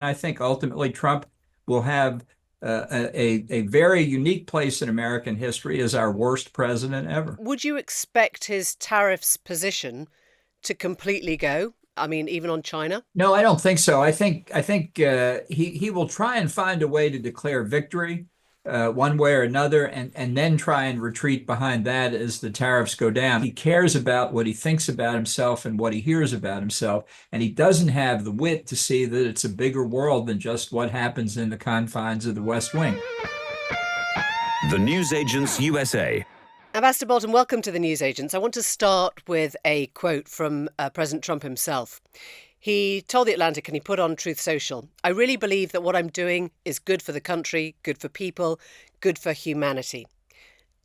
I think ultimately Trump will have a very unique place in American history as our worst president ever. Would you expect his tariffs position to completely go? I mean, even on China? No, I don't think so. I think he will try and find a way to declare victory one way or another, and then try and retreat behind that as the tariffs go down. He cares about what he thinks about himself and what he hears about himself, and he doesn't have the wit to see that it's a bigger world than just what happens in the confines of the West Wing. The Newsagents USA. Ambassador Bolton, welcome to the Newsagents. I want to start with a quote from President Trump himself. He told The Atlantic, and he put on Truth Social, "I really believe that what I'm doing is good for the country, good for people, good for humanity."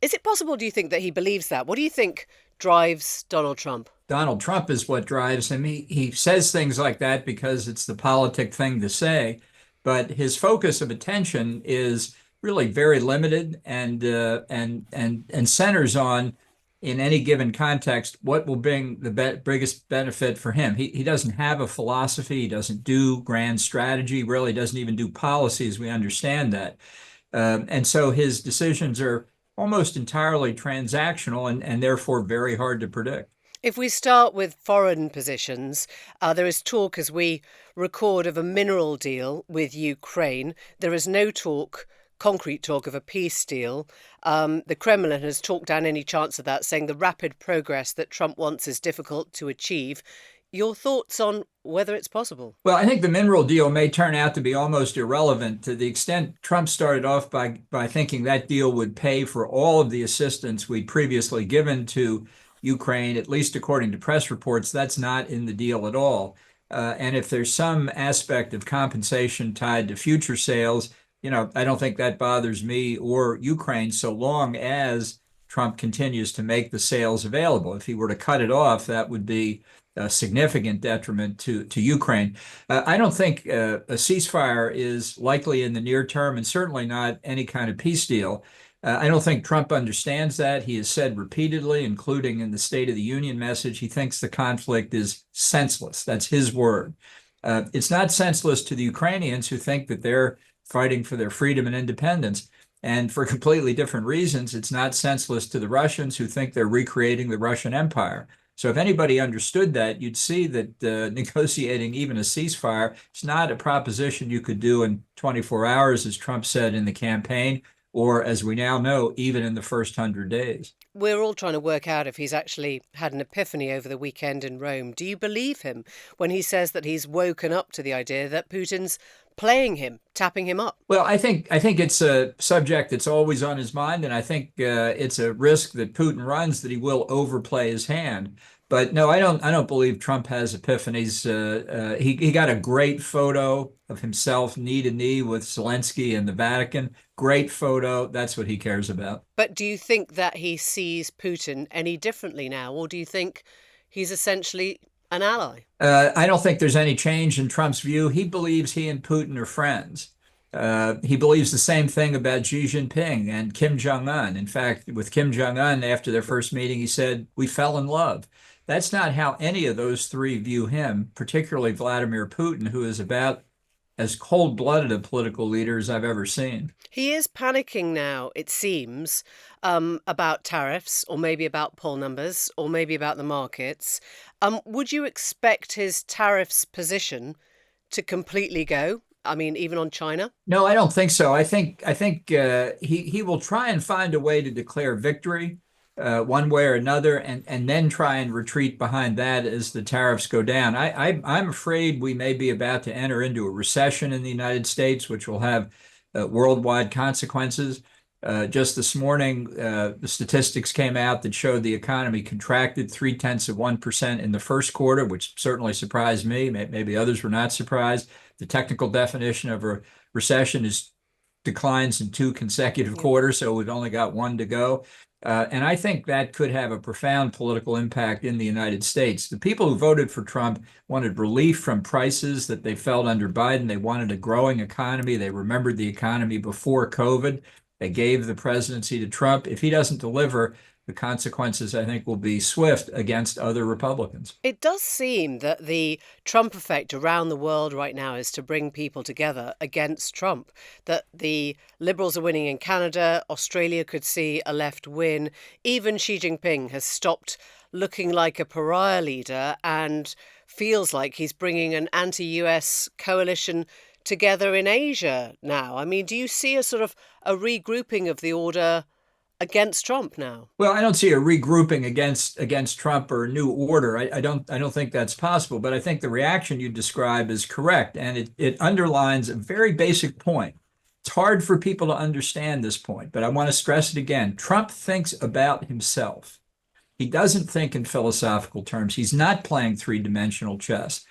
Is it possible, do you think, that he believes that? What do you think drives Donald Trump? Donald Trump is what drives him. He says things like that because it's the politic thing to say, but his focus of attention is really very limited and centers on, in any given context, what will bring the biggest benefit for him. He doesn't have a philosophy. He doesn't do grand strategy. Really doesn't even do policies. We understand that, and so his decisions are almost entirely transactional and therefore very hard to predict. If we start with foreign positions, there is talk as we record of a mineral deal with Ukraine. There is no concrete talk of a peace deal. The Kremlin has talked down any chance of that, saying the rapid progress that Trump wants is difficult to achieve. Your thoughts on whether it's possible? Well, I think the mineral deal may turn out to be almost irrelevant to the extent Trump started off by thinking that deal would pay for all of the assistance we'd previously given to Ukraine, at least according to press reports. That's not in the deal at all. And if there's some aspect of compensation tied to future sales, I don't think that bothers me or Ukraine so long as Trump continues to make the sales available. If he were to cut it off, that would be a significant detriment to Ukraine. I don't think a ceasefire is likely in the near term, and certainly not any kind of peace deal. I don't think Trump understands that. He has said repeatedly, including in the State of the Union message, he thinks the conflict is senseless. That's his word. It's not senseless to the Ukrainians, who think that they're fighting for their freedom and independence. And for completely different reasons, it's not senseless to the Russians, who think they're recreating the Russian Empire. So if anybody understood that, you'd see that negotiating even a ceasefire is not a proposition you could do in 24 hours, as Trump said in the campaign, or as we now know, even in the first 100 days. We're all trying to work out if he's actually had an epiphany over the weekend in Rome. Do you believe him when he says that he's woken up to the idea that Putin's playing him, tapping him up? Well, I think it's a subject that's always on his mind, and I think it's a risk that Putin runs, that he will overplay his hand. But no, I don't believe Trump has epiphanies. He got a great photo of himself knee to knee with Zelensky in the Vatican. Great photo. That's what he cares about. But do you think that he sees Putin any differently now, or do you think he's essentially an ally? I don't think there's any change in Trump's view. He believes he and Putin are friends. He believes the same thing about Xi Jinping and Kim Jong-un. In fact, with Kim Jong-un, after their first meeting, he said, "We fell in love." That's not how any of those three view him, particularly Vladimir Putin, who is about as cold-blooded a political leader as I've ever seen. He is panicking now, it seems, about tariffs, or maybe about poll numbers, or maybe about the markets. Would you expect his tariffs position to completely go? I mean, even on China? No, I don't think so. I think he will try and find a way to declare victory one way or another, and then try and retreat behind that as the tariffs go down. I'm afraid we may be about to enter into a recession in the United States, which will have worldwide consequences. Just this morning, the statistics came out that showed the economy contracted 0.3% in the first quarter, which certainly surprised me. Maybe others were not surprised. The technical definition of a recession is declines in two consecutive quarters, so we've only got one to go. And I think that could have a profound political impact in the United States. The people who voted for Trump wanted relief from prices that they felt under Biden. They wanted a growing economy. They remembered the economy before COVID. They gave the presidency to Trump. If he doesn't deliver, the consequences, I think, will be swift against other Republicans. It does seem that the Trump effect around the world right now is to bring people together against Trump. That the Liberals are winning in Canada, Australia could see a left win. Even Xi Jinping has stopped looking like a pariah leader and feels like he's bringing an anti-US coalition together in Asia now. I mean, do you see a sort of a regrouping of the order against Trump now? Well, I don't see a regrouping against Trump or a new order. I don't think that's possible. But I think the reaction you describe is correct, and it underlines a very basic point. It's hard for people to understand this point, but I want to stress it again. Trump thinks about himself. He doesn't think in philosophical terms. He's not playing three-dimensional chess.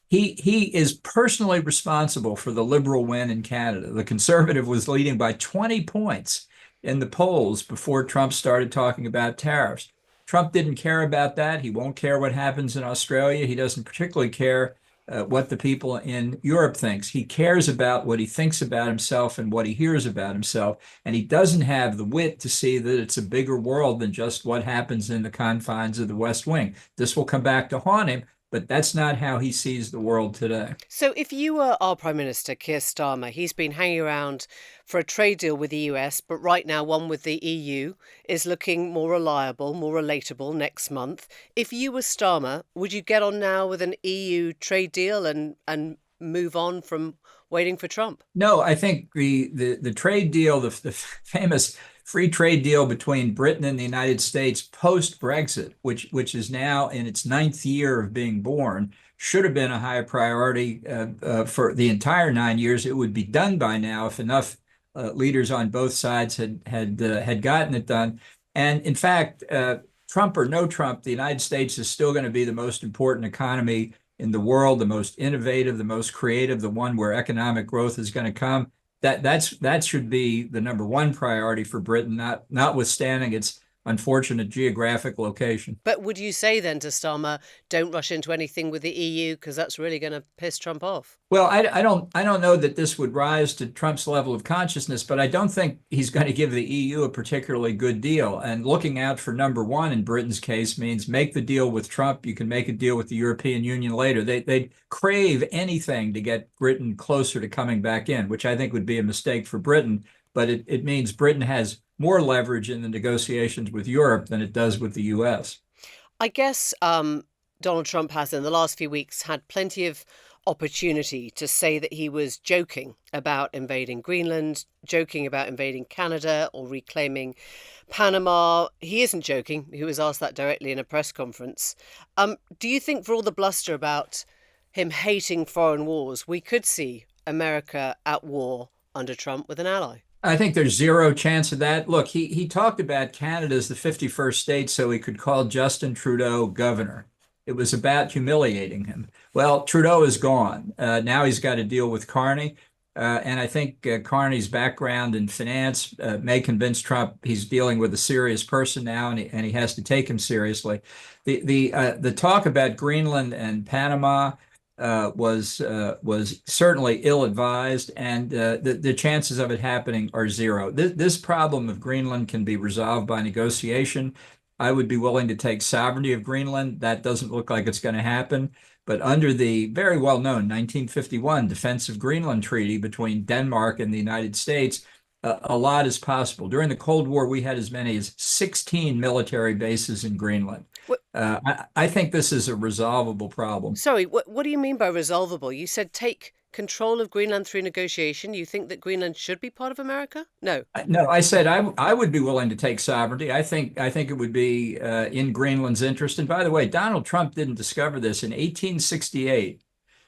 He is personally responsible for the Liberal win in Canada. The Conservative was leading by 20 points in the polls before Trump started talking about tariffs. Trump didn't care about that. He won't care what happens in Australia. He doesn't particularly care what the people in Europe thinks. He cares about what he thinks about himself and what he hears about himself. And he doesn't have the wit to see that it's a bigger world than just what happens in the confines of the West Wing. This will come back to haunt him, but that's not how he sees the world today. So if you were our Prime Minister, Keir Starmer, he's been hanging around for a trade deal with the US, but right now one with the EU is looking more reliable, more relatable next month. If you were Starmer, would you get on now with an EU trade deal and move on from waiting for Trump? No, I think the trade deal, the famous free trade deal between Britain and the United States post-Brexit, which is now in its 9th year of being born, should have been a high priority for the entire 9 years. It would be done by now if enough leaders on both sides had gotten it done. And in fact, Trump or no Trump, the United States is still going to be the most important economy in the world, the most innovative, the most creative, the one where economic growth is going to come. That should be the number one priority for Britain, notwithstanding its unfortunate geographic location. But would you say then to Starmer, don't rush into anything with the EU because that's really going to piss Trump off? Well, I don't know that this would rise to Trump's level of consciousness, but I don't think he's going to give the EU a particularly good deal. And looking out for number one in Britain's case means make the deal with Trump. You can make a deal with the European Union later. They crave anything to get Britain closer to coming back in, which I think would be a mistake for Britain. But it means Britain has more leverage in the negotiations with Europe than it does with the US. I guess Donald Trump has, in the last few weeks, had plenty of opportunity to say that he was joking about invading Greenland, joking about invading Canada or reclaiming Panama. He isn't joking. He was asked that directly in a press conference. Do you think, for all the bluster about him hating foreign wars, we could see America at war under Trump with an ally? I think there's zero chance of that. Look, he talked about Canada as the 51st state so he could call Justin Trudeau governor. It was about humiliating him. Well, Trudeau is gone. Now he's got to deal with Carney. And I think Carney's background in finance may convince Trump he's dealing with a serious person now, and he has to take him seriously. The talk about Greenland and Panama was certainly ill-advised, and the chances of it happening are zero. This problem of Greenland can be resolved by negotiation. I would be willing to take sovereignty of Greenland. That doesn't look like it's going to happen. But under the very well-known 1951 Defense of Greenland Treaty between Denmark and the United States, a lot is possible. During the Cold War, we had as many as 16 military bases in Greenland. I think this is a resolvable problem. Sorry, what do you mean by resolvable? You said take control of Greenland through negotiation. You think that Greenland should be part of America? No. No, I said I would be willing to take sovereignty. I think it would be in Greenland's interest. And by the way, Donald Trump didn't discover this. In 1868,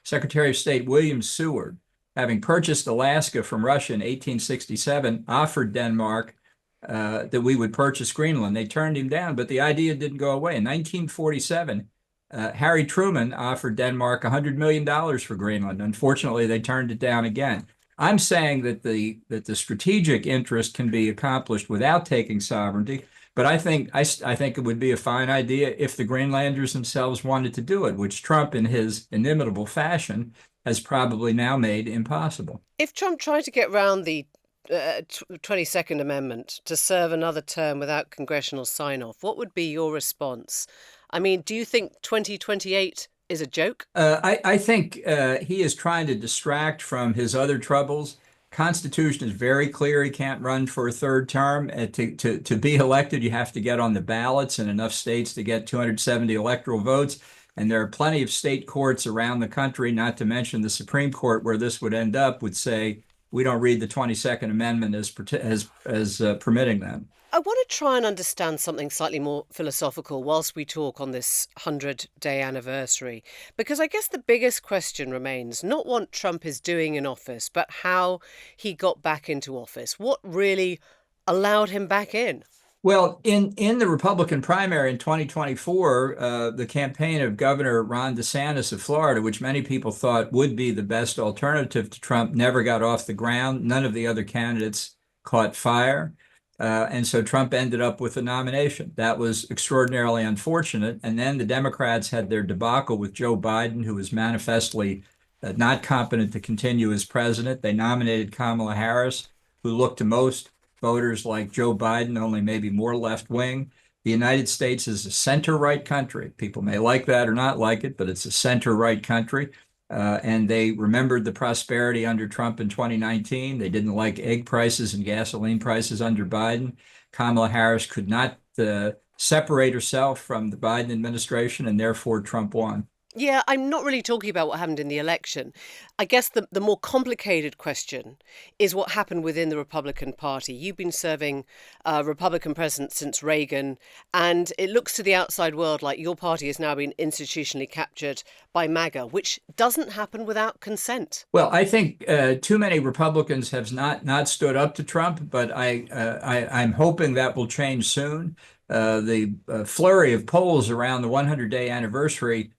Secretary of State William Seward, having purchased Alaska from Russia in 1867, offered Denmark that we would purchase Greenland. They turned him down, but the idea didn't go away. In 1947, Harry Truman offered Denmark $100 million for Greenland. Unfortunately, they turned it down again. I'm saying that the strategic interest can be accomplished without taking sovereignty, but I think it would be a fine idea if the Greenlanders themselves wanted to do it, which Trump, in his inimitable fashion, has probably now made impossible. If Trump tried to get around the 22nd Amendment to serve another term without congressional sign-off, what would be your response? I mean, do you think 2028 is a joke? I think he is trying to distract from his other troubles. Constitution is very clear. He can't run for a third term. To be elected, you have to get on the ballots in enough states to get 270 electoral votes. And there are plenty of state courts around the country, not to mention the Supreme Court, where this would end up, would say, we don't read the 22nd Amendment as permitting them. I want to try and understand something slightly more philosophical whilst we talk on this 100-day anniversary, because I guess the biggest question remains not what Trump is doing in office, but how he got back into office. What really allowed him back in? Well, in the Republican primary in 2024, the campaign of Governor Ron DeSantis of Florida, which many people thought would be the best alternative to Trump, never got off the ground. None of the other candidates caught fire. And so Trump ended up with the nomination. That was extraordinarily unfortunate. And then the Democrats had their debacle with Joe Biden, who was manifestly not competent to continue as president. They nominated Kamala Harris, who looked to most voters like Joe Biden, only maybe more left wing. The United States is a center-right country. People may like that or not like it, but it's a center-right country. And they remembered the prosperity under Trump in 2019. They didn't like egg prices and gasoline prices under Biden. Kamala Harris could not separate herself from the Biden administration, and therefore Trump won. Yeah, I'm not really talking about what happened in the election. I guess the more complicated question is what happened within the Republican Party. You've been serving Republican president since Reagan, and it looks to the outside world like your party has now been institutionally captured by MAGA, which doesn't happen without consent. Well, I think too many Republicans have not stood up to Trump, but I'm hoping that will change soon. The flurry of polls around the 100-day anniversary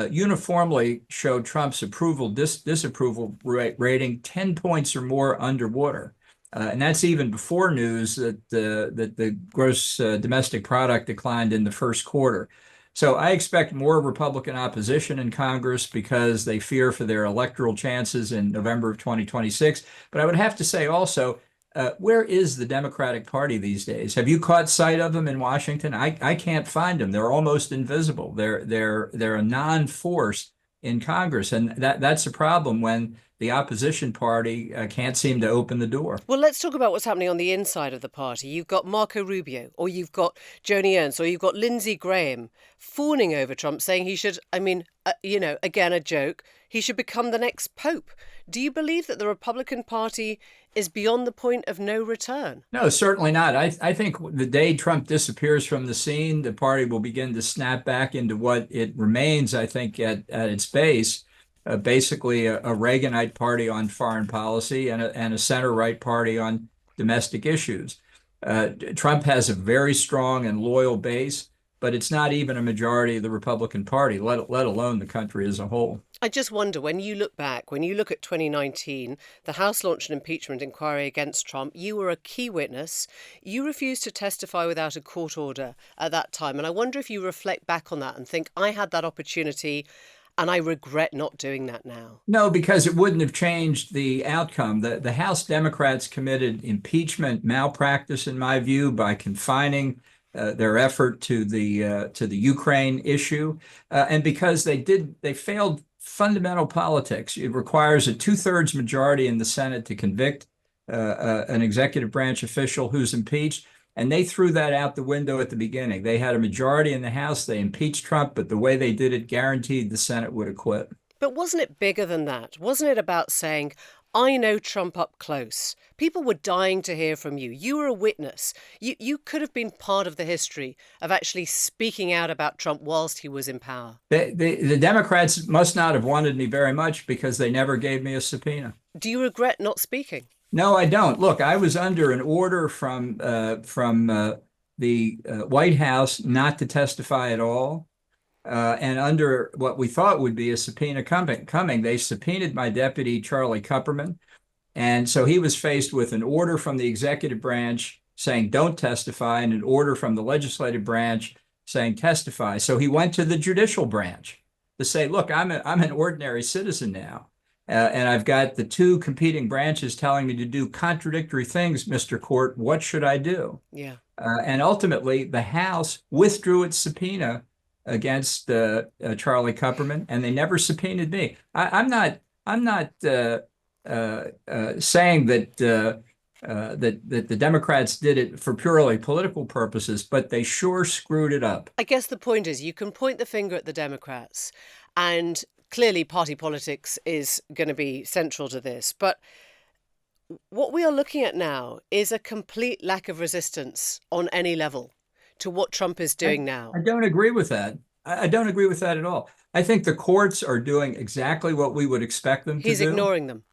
uniformly showed Trump's disapproval rating 10 points or more underwater. And that's even before news that the gross domestic product declined in the first quarter. So I expect more Republican opposition in Congress because they fear for their electoral chances in November of 2026. But I would have to say also, where is the Democratic Party these days? Have you caught sight of them in Washington? I can't find them. They're almost invisible. They're a non-force in Congress, and that's a problem when the opposition party can't seem to open the door. Well, let's talk about what's happening on the inside of the party. You've got Marco Rubio, or you've got Joni Ernst, or you've got Lindsey Graham fawning over Trump, saying he should, again, a joke, he should become the next pope. Do you believe that the Republican Party is beyond the point of no return? No, certainly not. I think the day Trump disappears from the scene, the party will begin to snap back into what it remains, I think, at its base. Basically a Reaganite party on foreign policy and a center-right party on domestic issues. Trump has a very strong and loyal base, but it's not even a majority of the Republican Party, let alone the country as a whole. I just wonder, when you look back, when you look at 2019, the House launched an impeachment inquiry against Trump. You were a key witness. You refused to testify without a court order at that time. And I wonder if you reflect back on that and think, I had that opportunity and I regret not doing that now. No, because it wouldn't have changed the outcome. The House Democrats committed impeachment malpractice, in my view, by confining their effort to the Ukraine issue, and because they failed fundamental politics. It requires a 2/3 majority in the Senate to convict an executive branch official who's impeached. And they threw that out the window at the beginning. They had a majority in the House. They impeached Trump, but the way they did it guaranteed the Senate would acquit. But wasn't it bigger than that? Wasn't it about saying, I know Trump up close. People were dying to hear from you. You were a witness. You could have been part of the history of actually speaking out about Trump whilst he was in power. The Democrats must not have wanted me very much because they never gave me a subpoena. Do you regret not speaking? No, I don't. Look, I was under an order from the White House not to testify at all. And under what we thought would be a subpoena coming, they subpoenaed my deputy, Charlie Kupperman. And so he was faced with an order from the executive branch saying, don't testify, and an order from the legislative branch saying, testify. So he went to the judicial branch to say, look, I'm an ordinary citizen now. And I've got the two competing branches telling me to do contradictory things, Mr. Court. What should I do? Yeah. And ultimately, the House withdrew its subpoena against Charlie Kupperman, and they never subpoenaed me. I'm not saying that that the Democrats did it for purely political purposes, but they sure screwed it up. I guess the point is you can point the finger at the Democrats, and clearly party politics is going to be central to this. But what we are looking at now is a complete lack of resistance on any level to what Trump is doing now. I don't agree with that. I don't agree with that at all. I think the courts are doing exactly what we would expect them to do. He's ignoring them.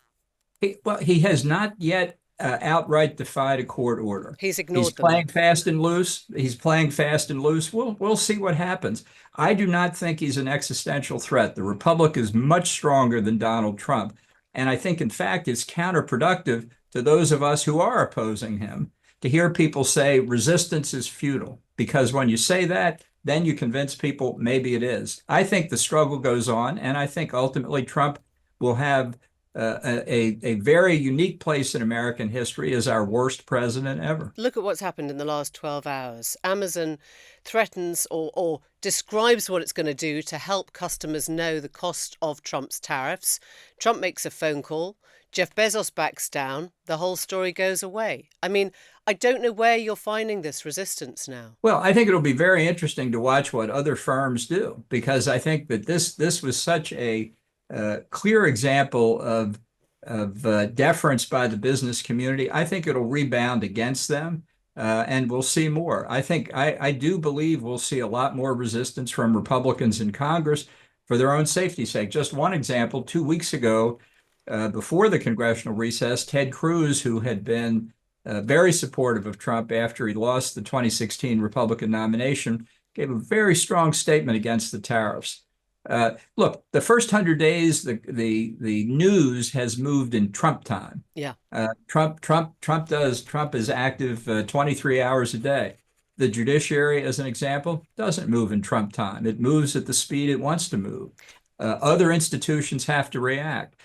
He has not yet outright defied a court order. He's ignored them. He's playing fast and loose. He's playing fast and loose. We'll see what happens. I do not think he's an existential threat. The Republic is much stronger than Donald Trump. And I think, in fact, it's counterproductive to those of us who are opposing him to hear people say resistance is futile. Because when you say that, then you convince people maybe it is. I think the struggle goes on, and I think ultimately Trump will have a very unique place in American history as our worst president ever. Look at what's happened in the last 12 hours. Amazon threatens or describes what it's going to do to help customers know the cost of Trump's tariffs. Trump makes a phone call. Jeff Bezos backs down. The whole story goes away. I mean, I don't know where you're finding this resistance now. Well, I think it'll be very interesting to watch what other firms do, because I think that this was such a clear example of deference by the business community. I think it'll rebound against them, and we'll see more. I do believe we'll see a lot more resistance from Republicans in Congress for their own safety's sake. Just one example: 2 weeks ago, before the congressional recess, Ted Cruz, who had been very supportive of Trump after he lost the 2016 Republican nomination, gave a very strong statement against the tariffs. Look, the first 100 days, the news has moved in Trump time. Yeah. Trump is active 23 hours a day. The judiciary, as an example, doesn't move in Trump time. It moves at the speed it wants to move. Other institutions have to react.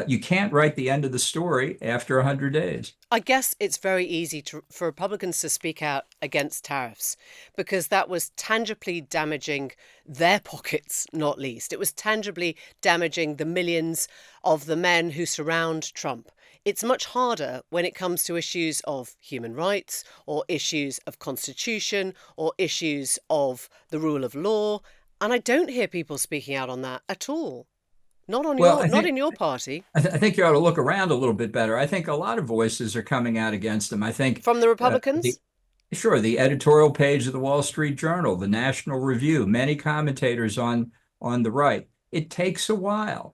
You can't write the end of the story after 100 days. I guess it's very easy for Republicans to speak out against tariffs because that was tangibly damaging their pockets, not least. It was tangibly damaging the millions of the men who surround Trump. It's much harder when it comes to issues of human rights or issues of constitution or issues of the rule of law. And I don't hear people speaking out on that at all. Not in your party. I think you ought to look around a little bit better. I think a lot of voices are coming out against them. I think from the Republicans? Sure. The editorial page of the Wall Street Journal, the National Review, many commentators on the right. It takes a while.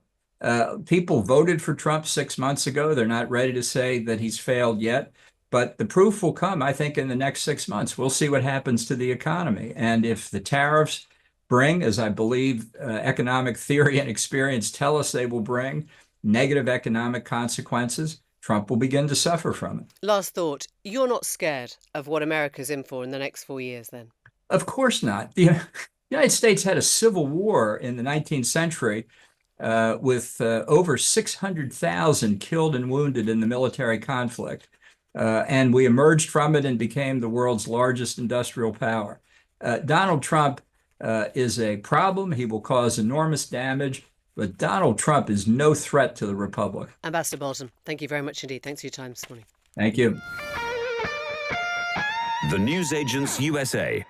People voted for Trump 6 months ago. They're not ready to say that he's failed yet. But the proof will come, I think, in the next 6 months. We'll see what happens to the economy. And if the tariffs bring, as I believe economic theory and experience tell us they will bring, negative economic consequences, Trump will begin to suffer from it. Last thought, you're not scared of what America's in for in the next 4 years then? Of course not. The United States had a civil war in the 19th century with over 600,000 killed and wounded in the military conflict. And we emerged from it and became the world's largest industrial power. Donald Trump is a problem. He will cause enormous damage, but Donald Trump is no threat to the Republic. Ambassador Bolton, thank you very much indeed. Thanks for your time this morning. Thank you. The Newsagents USA.